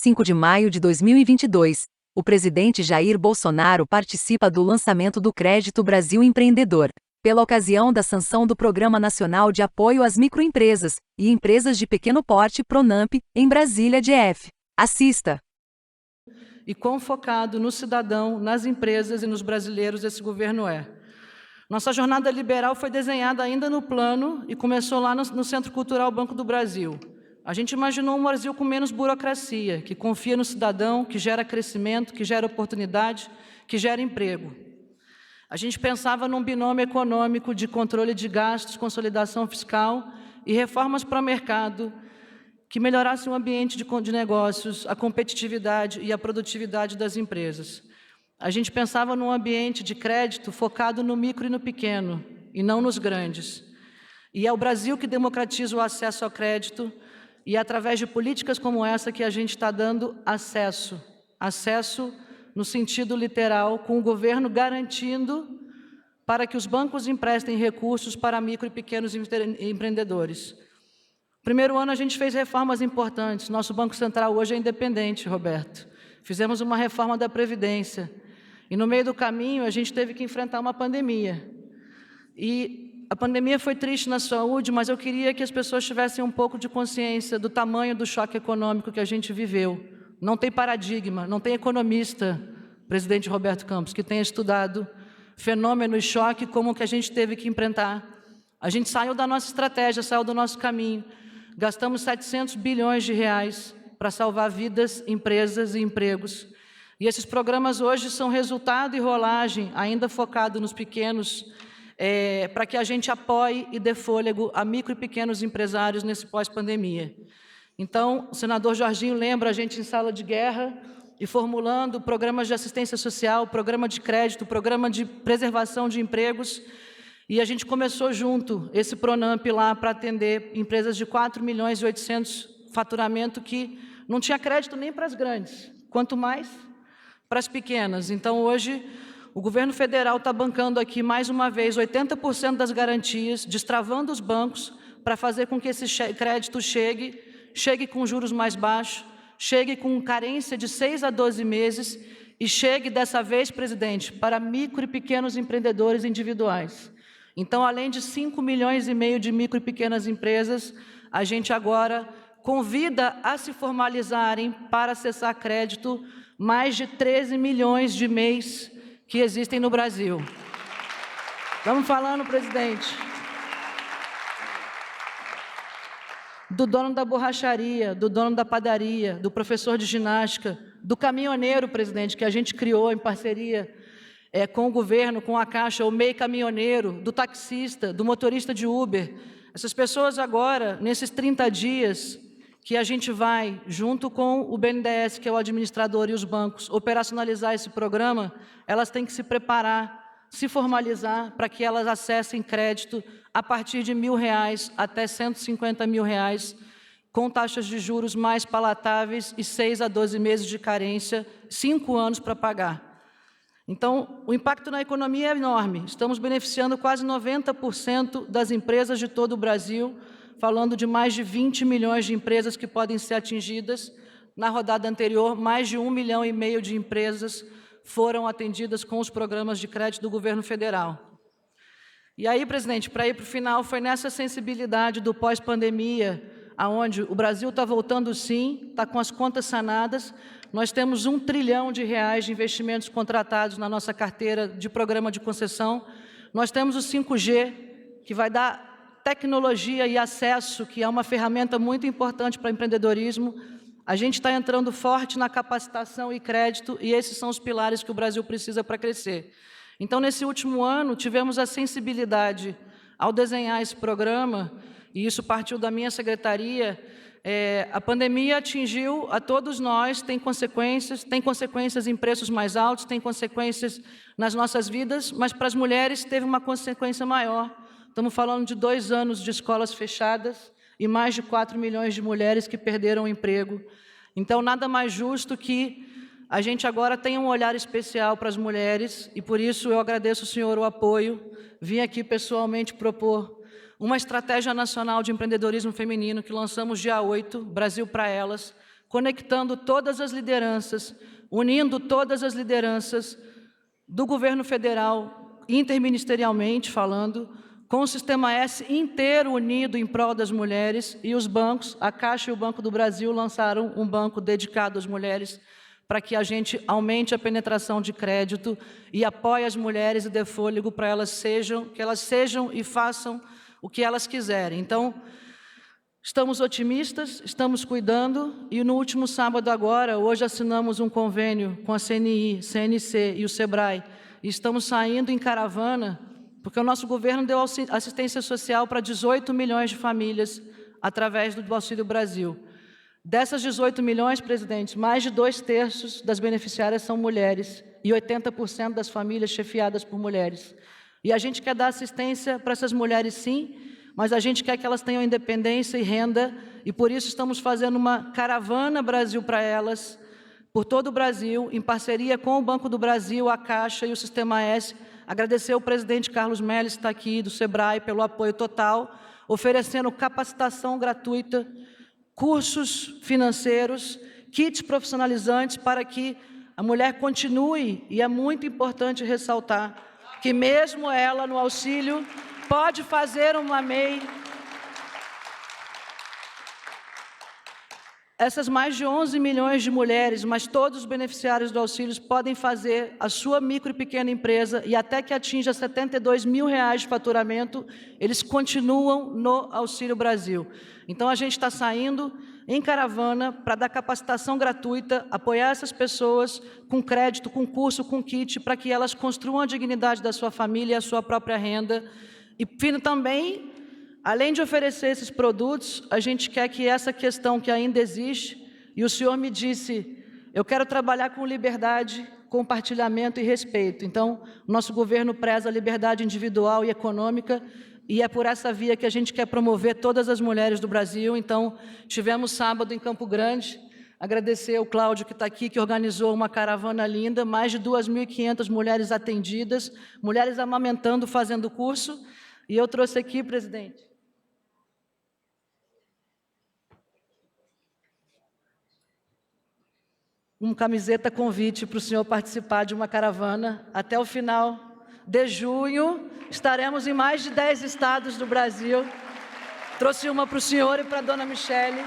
5 de maio de 2022, o presidente Jair Bolsonaro participa do lançamento do Crédito Brasil Empreendedor, pela ocasião da sanção do Programa Nacional de Apoio às Microempresas e Empresas de Pequeno Porte PRONAMP, em Brasília, DF. Assista! E quão focado no cidadão, nas empresas e nos brasileiros esse governo é. Nossa jornada liberal foi desenhada ainda no plano e começou lá no Centro Cultural Banco do Brasil. A gente imaginou um Brasil com menos burocracia, que confia no cidadão, que gera crescimento, que gera oportunidade, que gera emprego. A gente pensava num binômio econômico de controle de gastos, consolidação fiscal e reformas para o mercado, que melhorasse o ambiente de negócios, a competitividade e a produtividade das empresas. A gente pensava num ambiente de crédito focado no micro e no pequeno, e não nos grandes. E é o Brasil que democratiza o acesso ao crédito, e é através de políticas como essa que a gente está dando acesso. Acesso no sentido literal, com o governo garantindo para que os bancos emprestem recursos para micro e pequenos empreendedores. Primeiro ano a gente fez reformas importantes. Nosso Banco Central hoje é independente, Roberto. Fizemos uma reforma da Previdência. E no meio do caminho a gente teve que enfrentar uma pandemia. E a pandemia foi triste na saúde, mas eu queria que as pessoas tivessem um pouco de consciência do tamanho do choque econômico que a gente viveu. Não tem paradigma, não tem economista, presidente Roberto Campos, que tenha estudado fenômeno e choque como o que a gente teve que enfrentar. A gente saiu da nossa estratégia, saiu do nosso caminho. Gastamos 700 bilhões de reais para salvar vidas, empresas e empregos. E esses programas hoje são resultado e rolagem, ainda focado nos pequenos, para que a gente apoie e dê fôlego a micro e pequenos empresários nesse pós-pandemia. Então, o senador Jorginho lembra a gente em sala de guerra e formulando programas de assistência social, programa de crédito, programa de preservação de empregos. E a gente começou junto esse PRONAMP lá para atender empresas de 4 milhões e 800 faturamento que não tinha crédito nem para as grandes, quanto mais para as pequenas. Então, hoje, o governo federal está bancando aqui, mais uma vez, 80% das garantias, destravando os bancos para fazer com que esse crédito chegue com juros mais baixos, chegue com carência de 6 a 12 meses e chegue, dessa vez, presidente, para micro e pequenos empreendedores individuais. Então, além de 5 milhões e meio de micro e pequenas empresas, a gente agora convida a se formalizarem para acessar crédito mais de 13 milhões de MEIs que existem no Brasil. Estamos falando, presidente, do dono da borracharia, do dono da padaria, do professor de ginástica, do caminhoneiro, presidente, que a gente criou em parceria com o governo, com a Caixa, o MEI caminhoneiro, do taxista, do motorista de Uber. Essas pessoas agora, nesses 30 dias, que a gente vai, junto com o BNDES, que é o administrador, e os bancos, operacionalizar esse programa, elas têm que se preparar, se formalizar, para que elas acessem crédito a partir de R$1.000 até R$150.000, com taxas de juros mais palatáveis e 6 a 12 meses de carência, 5 anos para pagar. Então, o impacto na economia é enorme. Estamos beneficiando quase 90% das empresas de todo o Brasil, falando de mais de 20 milhões de empresas que podem ser atingidas. Na rodada anterior, mais de 1,5 milhão de empresas foram atendidas com os programas de crédito do governo federal. E aí, presidente, para ir para o final, foi nessa sensibilidade do pós-pandemia, aonde o Brasil está voltando sim, está com as contas sanadas. Nós temos R$1 trilhão de investimentos contratados na nossa carteira de programa de concessão. Nós temos o 5G, que vai dar tecnologia e acesso, que é uma ferramenta muito importante para o empreendedorismo. A gente está entrando forte na capacitação e crédito, e esses são os pilares que o Brasil precisa para crescer. Então, nesse último ano, tivemos a sensibilidade ao desenhar esse programa, e isso partiu da minha secretaria. A pandemia atingiu a todos nós, tem consequências em preços mais altos, tem consequências nas nossas vidas, mas para as mulheres teve uma consequência maior. Estamos falando de 2 anos de escolas fechadas e mais de 4 milhões de mulheres que perderam o emprego. Então, nada mais justo que a gente agora tenha um olhar especial para as mulheres, e por isso eu agradeço ao senhor o apoio. Vim aqui pessoalmente propor uma estratégia nacional de empreendedorismo feminino que lançamos dia 8, Brasil para Elas, conectando todas as lideranças, unindo todas as lideranças do governo federal, interministerialmente falando, com o Sistema S inteiro unido em prol das mulheres, e os bancos, a Caixa e o Banco do Brasil, lançaram um banco dedicado às mulheres, para que a gente aumente a penetração de crédito e apoie as mulheres e dê fôlego para que elas sejam e façam o que elas quiserem. Então, estamos otimistas, estamos cuidando, e no último sábado agora, hoje assinamos um convênio com a CNI, CNC e o SEBRAE, e estamos saindo em caravana, porque o nosso governo deu assistência social para 18 milhões de famílias através do Auxílio Brasil. Dessas 18 milhões, presidente, mais de 2/3 das beneficiárias são mulheres e 80% das famílias chefiadas por mulheres. E a gente quer dar assistência para essas mulheres, sim, mas a gente quer que elas tenham independência e renda, e por isso estamos fazendo uma caravana Brasil para elas, por todo o Brasil, em parceria com o Banco do Brasil, a Caixa e o Sistema S. Agradecer ao presidente Carlos Melles, que está aqui, do SEBRAE, pelo apoio total, oferecendo capacitação gratuita, cursos financeiros, kits profissionalizantes para que a mulher continue, e é muito importante ressaltar que mesmo ela no auxílio pode fazer uma MEI. Essas mais de 11 milhões de mulheres, mas todos os beneficiários do auxílio podem fazer a sua micro e pequena empresa, e até que atinja R$ 72 mil de faturamento, eles continuam no Auxílio Brasil. Então, a gente está saindo em caravana para dar capacitação gratuita, apoiar essas pessoas com crédito, com curso, com kit, para que elas construam a dignidade da sua família e a sua própria renda. E também, além de oferecer esses produtos, a gente quer que essa questão que ainda existe, e o senhor me disse, eu quero trabalhar com liberdade, compartilhamento e respeito. Então, nosso governo preza a liberdade individual e econômica, e é por essa via que a gente quer promover todas as mulheres do Brasil. Então, tivemos sábado em Campo Grande, agradecer ao Cláudio que está aqui, que organizou uma caravana linda, mais de 2.500 mulheres atendidas, mulheres amamentando, fazendo curso, e eu trouxe aqui, presidente, uma camiseta convite para o senhor participar de uma caravana. Até o final de junho, estaremos em mais de 10 estados do Brasil. Trouxe uma para o senhor e para a dona Michele.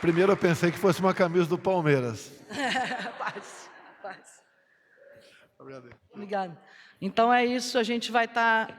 Primeiro eu pensei que fosse uma camisa do Palmeiras. Quase. Obrigado. Então é isso, a gente vai estar,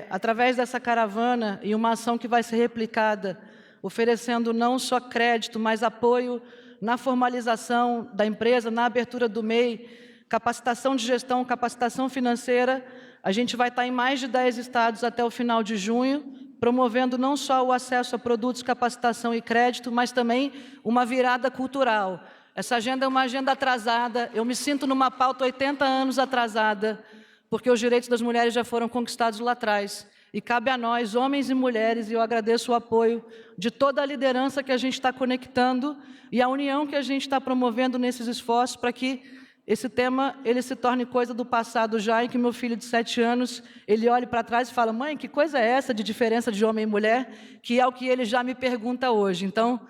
através dessa caravana, e uma ação que vai ser replicada, oferecendo não só crédito, mas apoio na formalização da empresa, na abertura do MEI, capacitação de gestão, capacitação financeira. A gente vai estar em mais de 10 estados até o final de junho, promovendo não só o acesso a produtos, capacitação e crédito, mas também uma virada cultural. Essa agenda é uma agenda atrasada, eu me sinto numa pauta 80 anos atrasada, porque os direitos das mulheres já foram conquistados lá atrás. E cabe a nós, homens e mulheres, e eu agradeço o apoio de toda a liderança que a gente está conectando e a união que a gente está promovendo nesses esforços para que esse tema ele se torne coisa do passado já, em que meu filho de 7 anos, ele olhe para trás e fala, mãe, que coisa é essa de diferença de homem e mulher? Que é o que ele já me pergunta hoje. Então,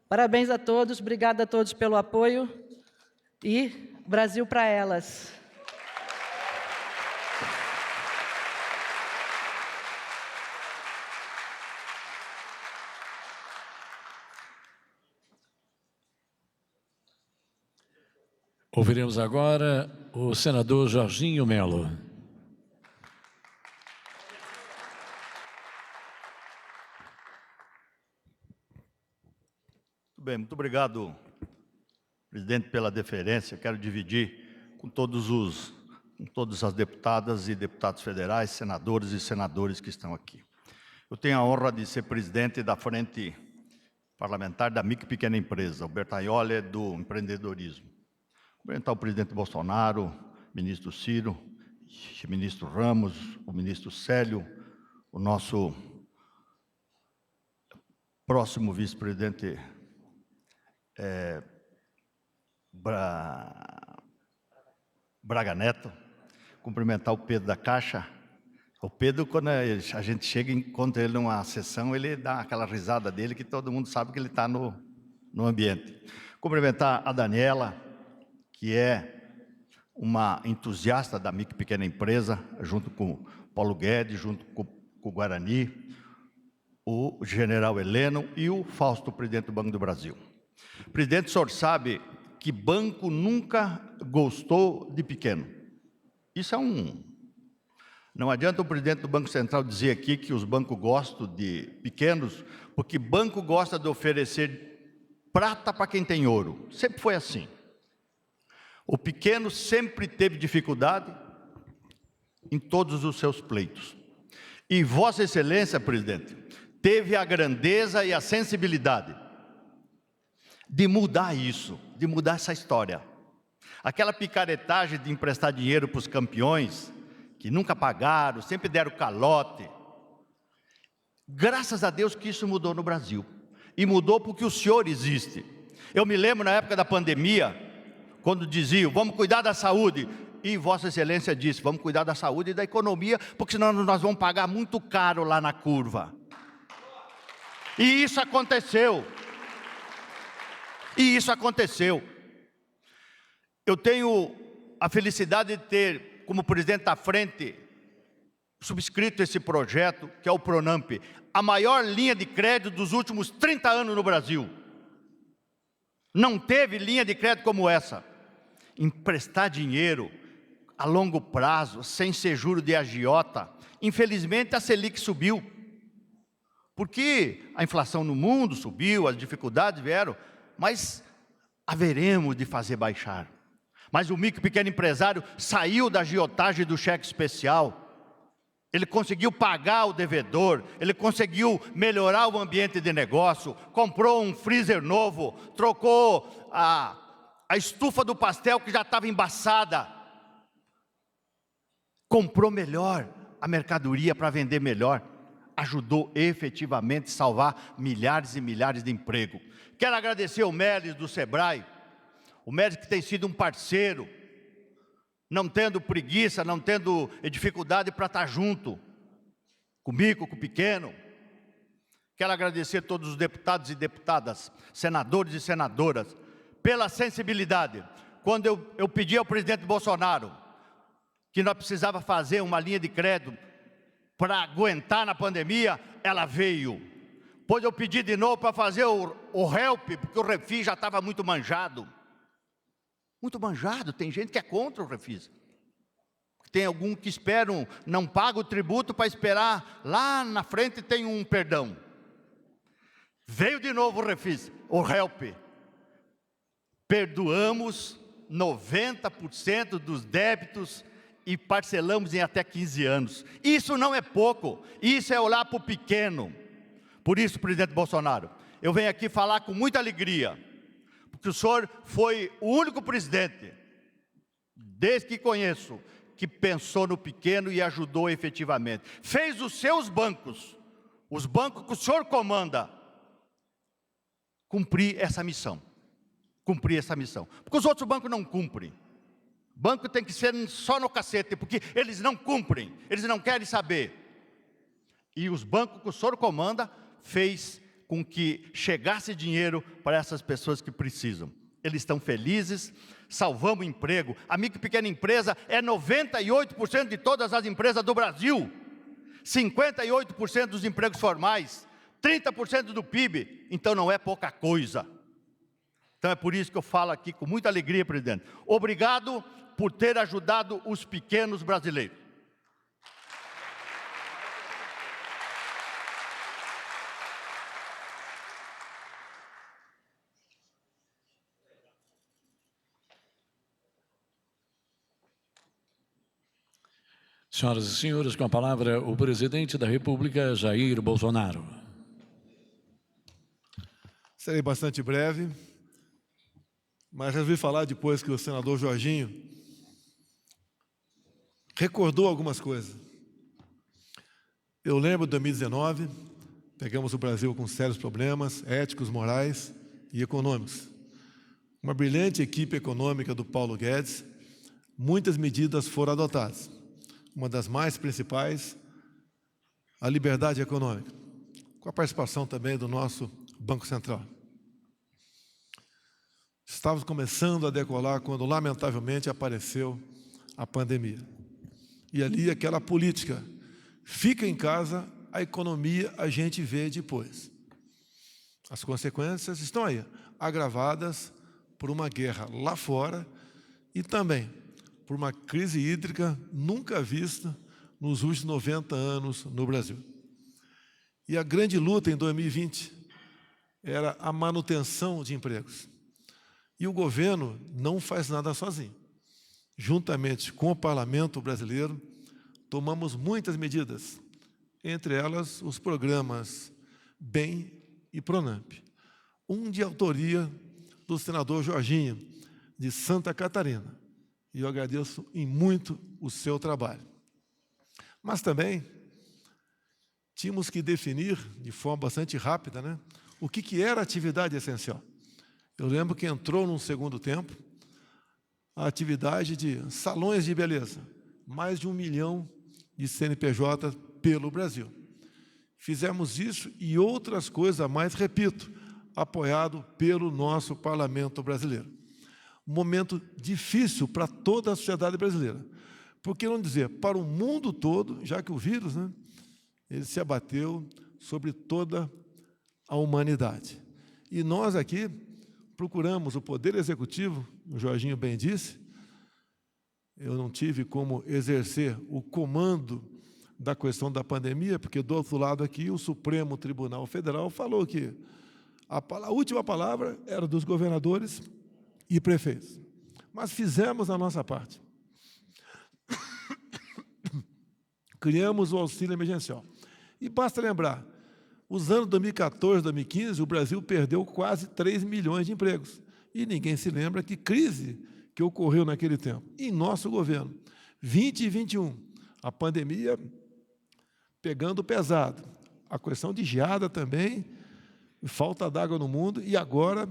parabéns a todos, obrigada a todos pelo apoio e Brasil para elas. Ouviremos agora o senador Jorginho Melo. Muito bem, muito obrigado, presidente, pela deferência. Quero dividir com todas as deputadas e deputados federais, senadores e senadoras que estão aqui. Eu tenho a honra de ser presidente da Frente Parlamentar da Micro e Pequena Empresa, o Bertaioli do empreendedorismo. Cumprimentar o presidente Bolsonaro, ministro Ciro, o ministro Ramos, o ministro Célio, o nosso próximo vice-presidente Braga Neto, cumprimentar o Pedro da Caixa, O Pedro, quando a gente chega e encontra ele numa sessão, ele dá aquela risada dele que todo mundo sabe que ele está no ambiente. Cumprimentar a Daniela, que é uma entusiasta da micro e pequena empresa, junto com o Paulo Guedes, junto com o Guarani, o general Heleno e o Fausto, presidente do Banco do Brasil. Presidente, o senhor sabe que banco nunca gostou de pequeno. Isso é Não adianta o presidente do Banco Central dizer aqui que os bancos gostam de pequenos, porque banco gosta de oferecer prata para quem tem ouro. Sempre foi assim. O pequeno sempre teve dificuldade em todos os seus pleitos. E Vossa Excelência, presidente, teve a grandeza e a sensibilidade de mudar isso, de mudar essa história. Aquela picaretagem de emprestar dinheiro para os campeões, que nunca pagaram, sempre deram calote. Graças a Deus que isso mudou no Brasil. E mudou porque o senhor existe. Eu me lembro na época da pandemia, quando diziam, vamos cuidar da saúde. E Vossa Excelência disse, vamos cuidar da saúde e da economia, porque senão nós vamos pagar muito caro lá na curva. E isso aconteceu. E isso aconteceu. Eu tenho a felicidade de ter, como presidente da frente, subscrito esse projeto, que é o Pronamp, a maior linha de crédito dos últimos 30 anos no Brasil. Não teve linha de crédito como essa. Emprestar dinheiro a longo prazo, sem ser juro de agiota. Infelizmente a Selic subiu, porque a inflação no mundo subiu, as dificuldades vieram, mas haveremos de fazer baixar. Mas o micro e pequeno empresário saiu da agiotagem do cheque especial. Ele conseguiu pagar o devedor, ele conseguiu melhorar o ambiente de negócio, comprou um freezer novo, trocou a estufa do pastel que já estava embaçada. Comprou melhor a mercadoria para vender melhor. Ajudou efetivamente a salvar milhares e milhares de empregos. Quero agradecer ao Melis do Sebrae, o Melis que tem sido um parceiro, não tendo preguiça, não tendo dificuldade para estar junto comigo, com o pequeno. Quero agradecer a todos os deputados e deputadas, senadores e senadoras, pela sensibilidade. Quando eu pedi ao presidente Bolsonaro que nós precisava fazer uma linha de crédito para aguentar na pandemia, ela veio. Depois eu pedi de novo para fazer o HELP, porque o Refis já estava muito manjado. Muito manjado, tem gente que é contra o Refis. Tem algum que esperam, não paga o tributo para esperar, lá na frente tem um perdão. Veio de novo o Refis, o HELP. Perdoamos 90% dos débitos e parcelamos em até 15 anos. Isso não é pouco, isso é olhar para o pequeno. Por isso, presidente Bolsonaro, eu venho aqui falar com muita alegria, porque o senhor foi o único presidente, desde que conheço, que pensou no pequeno e ajudou efetivamente. Fez os seus bancos, os bancos que o senhor comanda, cumprir essa missão. Cumprir essa missão. Porque os outros bancos não cumprem. Banco tem que ser só no cacete, porque eles não cumprem, eles não querem saber. E os bancos que o senhor comanda fez com que chegasse dinheiro para essas pessoas que precisam. Eles estão felizes, salvamos emprego. A micro e pequena empresa é 98% de todas as empresas do Brasil. 58% dos empregos formais, 30% do PIB, então não é pouca coisa. Então é por isso que eu falo aqui com muita alegria, presidente. Obrigado por ter ajudado os pequenos brasileiros. Senhoras e senhores, com a palavra o presidente da República, Jair Bolsonaro. Serei bastante breve, mas resolvi falar depois que o senador Jorginho recordou algumas coisas. Eu lembro de 2019, pegamos o Brasil com sérios problemas éticos, morais e econômicos. Uma brilhante equipe econômica do Paulo Guedes, muitas medidas foram adotadas. Uma das mais principais a liberdade econômica, com a participação também do nosso Banco Central. Estávamos começando a decolar quando, lamentavelmente, apareceu a pandemia. E ali aquela política, fica em casa, a economia a gente vê depois. As consequências estão aí, agravadas por uma guerra lá fora e também por uma crise hídrica nunca vista nos últimos 90 anos no Brasil. E a grande luta em 2020 era a manutenção de empregos. E o governo não faz nada sozinho. Juntamente com o Parlamento brasileiro, tomamos muitas medidas, entre elas os programas BEM e PRONAMP. Um de autoria do senador Jorginho, de Santa Catarina. E eu agradeço em muito o seu trabalho. Mas também tínhamos que definir, de forma bastante rápida, o que era atividade essencial. Eu lembro que entrou num segundo tempo a atividade de salões de beleza, mais de 1 milhão de CNPJ pelo Brasil. Fizemos isso e outras coisas a mais, repito, apoiado pelo nosso Parlamento brasileiro. Um momento difícil para toda a sociedade brasileira. Por que não dizer, para o mundo todo, já que o vírus, ele se abateu sobre toda a humanidade. E nós aqui procuramos o Poder Executivo, o Jorginho bem disse, eu não tive como exercer o comando da questão da pandemia, porque do outro lado aqui o Supremo Tribunal Federal falou que a última palavra era dos governadores e prefeitos. Mas fizemos a nossa parte. Criamos o auxílio emergencial. E basta lembrar, os anos 2014, 2015, o Brasil perdeu quase 3 milhões de empregos. E ninguém se lembra que crise que ocorreu naquele tempo. Em nosso governo, 20 e 21, a pandemia pegando pesado. A questão de geada também, falta d'água no mundo, e agora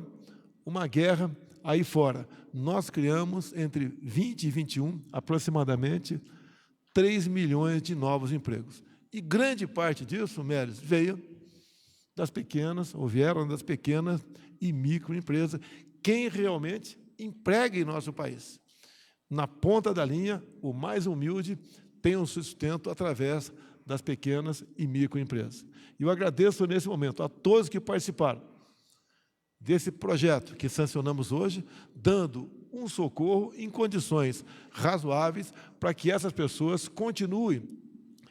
uma guerra aí fora. Nós criamos, entre 20 e 21, aproximadamente, 3 milhões de novos empregos. E grande parte disso, Mélis, veio das pequenas, ou vieram das pequenas e microempresas, quem realmente emprega em nosso país. Na ponta da linha, o mais humilde tem um sustento através das pequenas e microempresas. E eu agradeço nesse momento a todos que participaram desse projeto que sancionamos hoje, dando um socorro em condições razoáveis para que essas pessoas continuem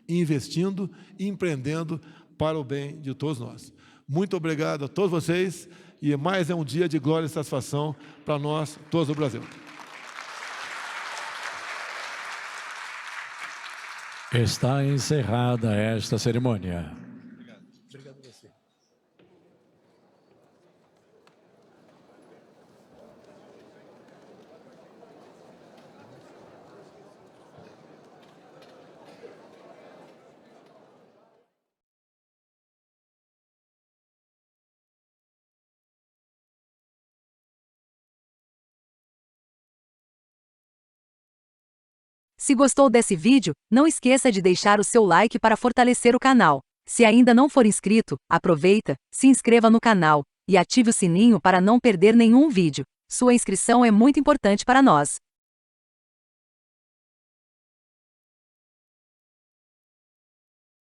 investindo e empreendendo para o bem de todos nós. Muito obrigado a todos vocês e mais um dia de glória e satisfação para nós, todos do Brasil. Está encerrada esta cerimônia. Obrigado a você. Se gostou desse vídeo, não esqueça de deixar o seu like para fortalecer o canal. Se ainda não for inscrito, aproveita, se inscreva no canal e ative o sininho para não perder nenhum vídeo. Sua inscrição é muito importante para nós.